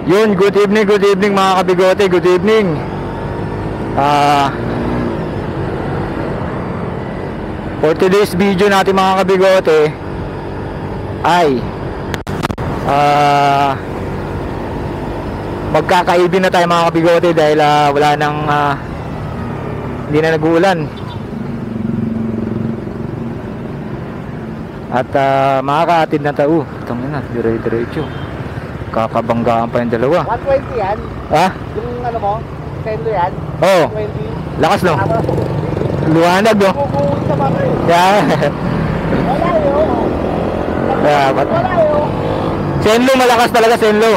Yun, good evening mga kabigote, good evening. For today's video natin mga kabigote ay magkakaibin na tayo mga kabigote dahil wala nang hindi na nag-uulan. At makakaatid na tayo. Tangin na, dire-diretso. Kakabanggaan pa yung dalawa. 120 yan? Ha? Yung ano mo? Sendo yan? Oo. 120? Lakas no? Luwanag no? Kukuhin sa mga eh. Yan. Wala yun. Wala yun. Senlo, malakas talaga Senlo.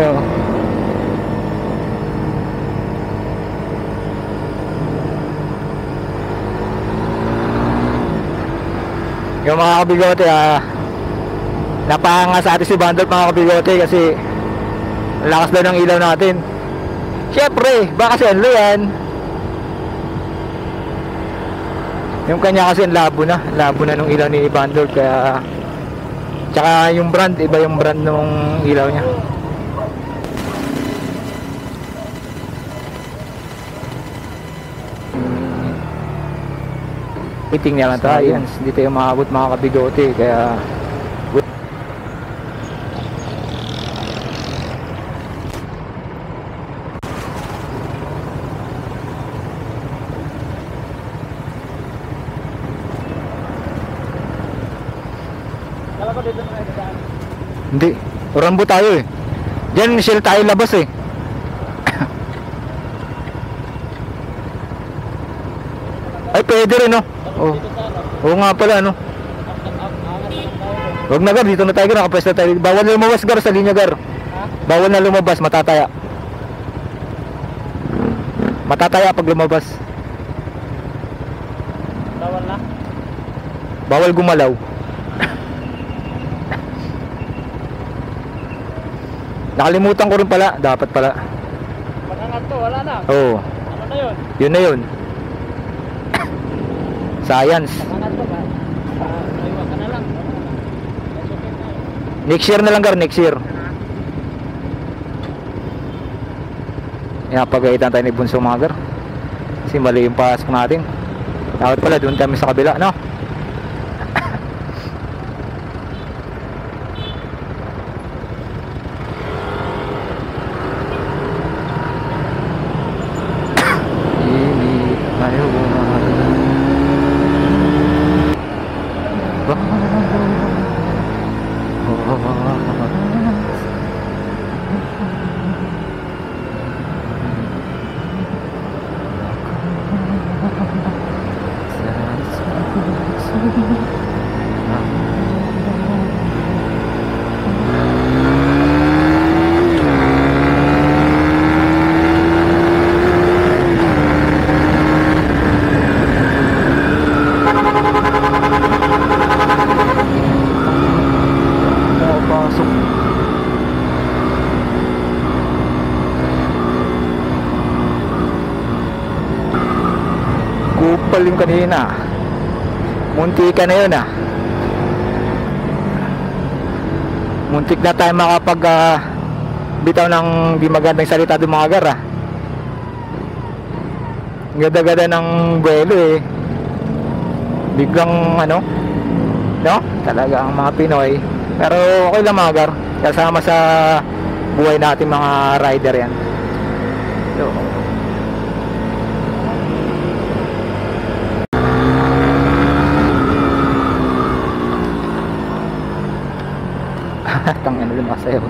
Yo. Yung mga kabigote napahanga sa atin si Bandot mga kabigote kasi lakas daw ng ilaw natin. Syempre, baka Senlo yan. Yung kanya kasi labo na nung ilaw ni Bandot kaya tsaka yung brand, iba yung brand nung ilaw niya. Iting niya lang tayo, yan. Hindi tayo makabot mga kabigote kaya Kala ko dito na nagdaan. hindi, Rambo tayo eh. Diyan Shell tayo labas eh. Ay pwede rin no. Oh. Oo nga pala no. Huwag na gar, dito na tayo gar, nakapwes na tayo. Bawal na lumabas gar sa linya gar. Bawal na lumabas, matataya. Matataya pag lumabas. Bawal na? Bawal gumalaw. Nakalimutan ko rin pala, dapat pala. Pag-angat to, wala na. Oo. Ano na yun? Yun na yun. Science. Pag-angat to ba? Maiwa ka na lang. Next year na lang gar, next year. Pagaitan tayo ni Bunso mga gar. Kasi mali yung pasok natin. Dapat pala doon kami sa kabila, no? Kupal yung kanina. Muntik ka na yun Muntik na tayo makapag bitaw ng di magandang salita doon mga gar Gada-gada ng buwelo eh. Biglang no? Talaga ang mga Pinoy. Pero okay lang mga gar. Kasama sa buhay natin mga rider yan. So, tangin na lumakas sa'yo.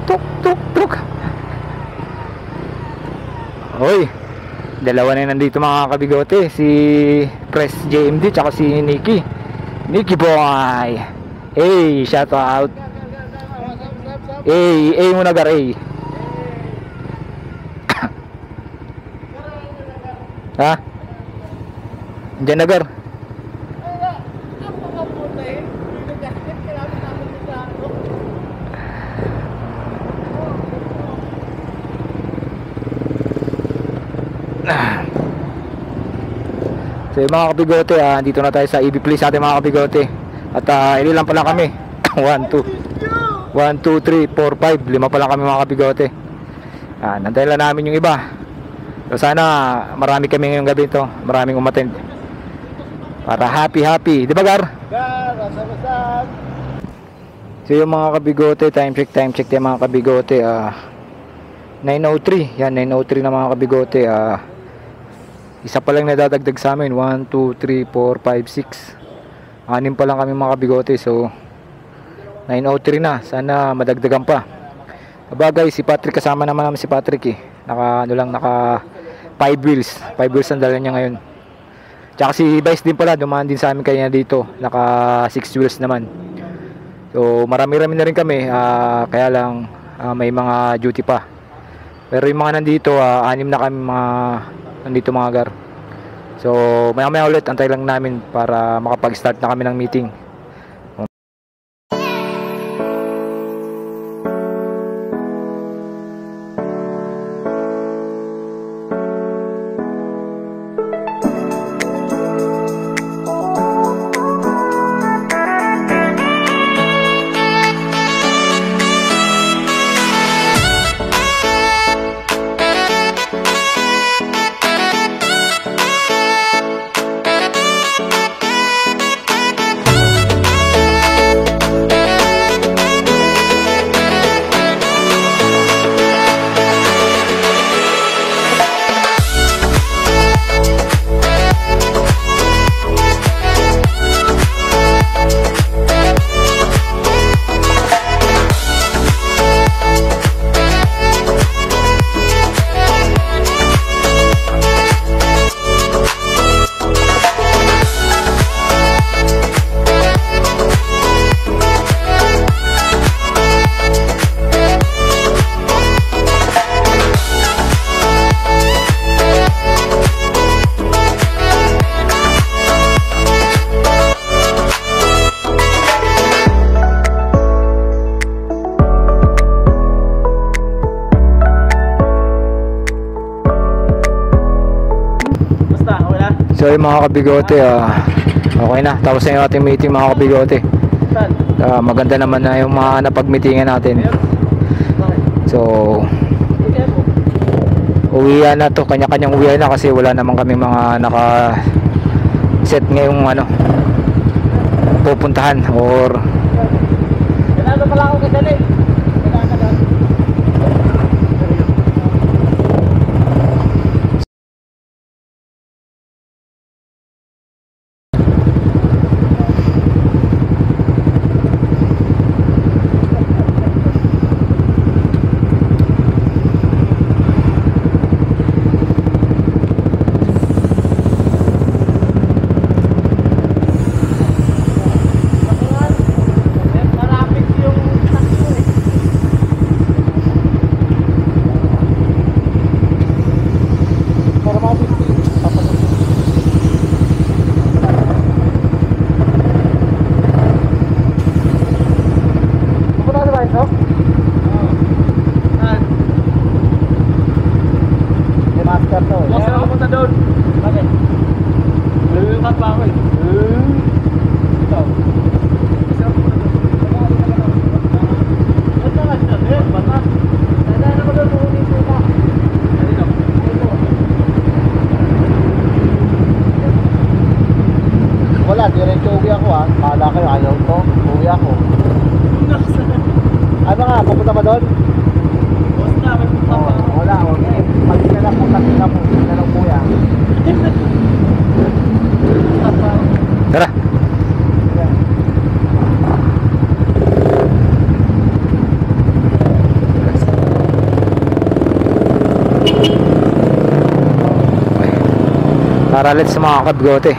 Tuk tuk tuk. Hoy, dalawa na nandito mga kabigote. Si Press JMD tsaka si Nicky boy. Hey, shout out. Hey muna gar, hey. Ha? Diyan na gar. So yung mga kabigote, dito na tayo sa EB Place ating mga kabigote. At ili lang pala kami. 1, 2. 1, 2, 3, 4, 5. 5 pa lang kami mga kabigote. Nantay lang namin yung iba. So sana marami kami ngayong gabi ito. Maraming umattend. Para happy. Di ba, Gar? Gar, asam-asam. So yung mga kabigote, time check yung mga kabigote. 9:03. Yan, 9:03 na mga kabigote. Isa pa lang nadadagdag sa amin. 1, 2, 3, 4, 5, 6. 6 pa lang kami mga kabigote. So 9:03 na. Sana madagdagan pa. Sabagay, si Patrick, kasama naman si Patrick eh. Naka 5 wheels. 5 wheels ang dala niya ngayon. Tsaka si Vice din pala, dumaan din sa amin kanina dito. Naka 6 wheels naman. So marami-rami na rin kami. Kaya lang may mga duty pa. Pero yung mga nandito, 6 na kami mga nandito mga Gar. So maya ulit, antay lang namin para makapag-start na kami ng meeting. So yung mga kabigote, okay na. Tapos na yung ating meeting mga kabigote. Maganda naman na yung mga napag-meetingan natin. So uwian na to, kanya-kanyang uwian na kasi wala naman kami mga naka-set ngayong pupuntahan or Kailangan pala ako kadali. Wala, diretso uwi ako ha. Kala kayo, ayaw ko. Uwi ako. Ano nga, pupunta ba doon? Wala, okay. Pag na lang kung tatin na po, na lang kuya. tara. Tara, let's mga kabigote.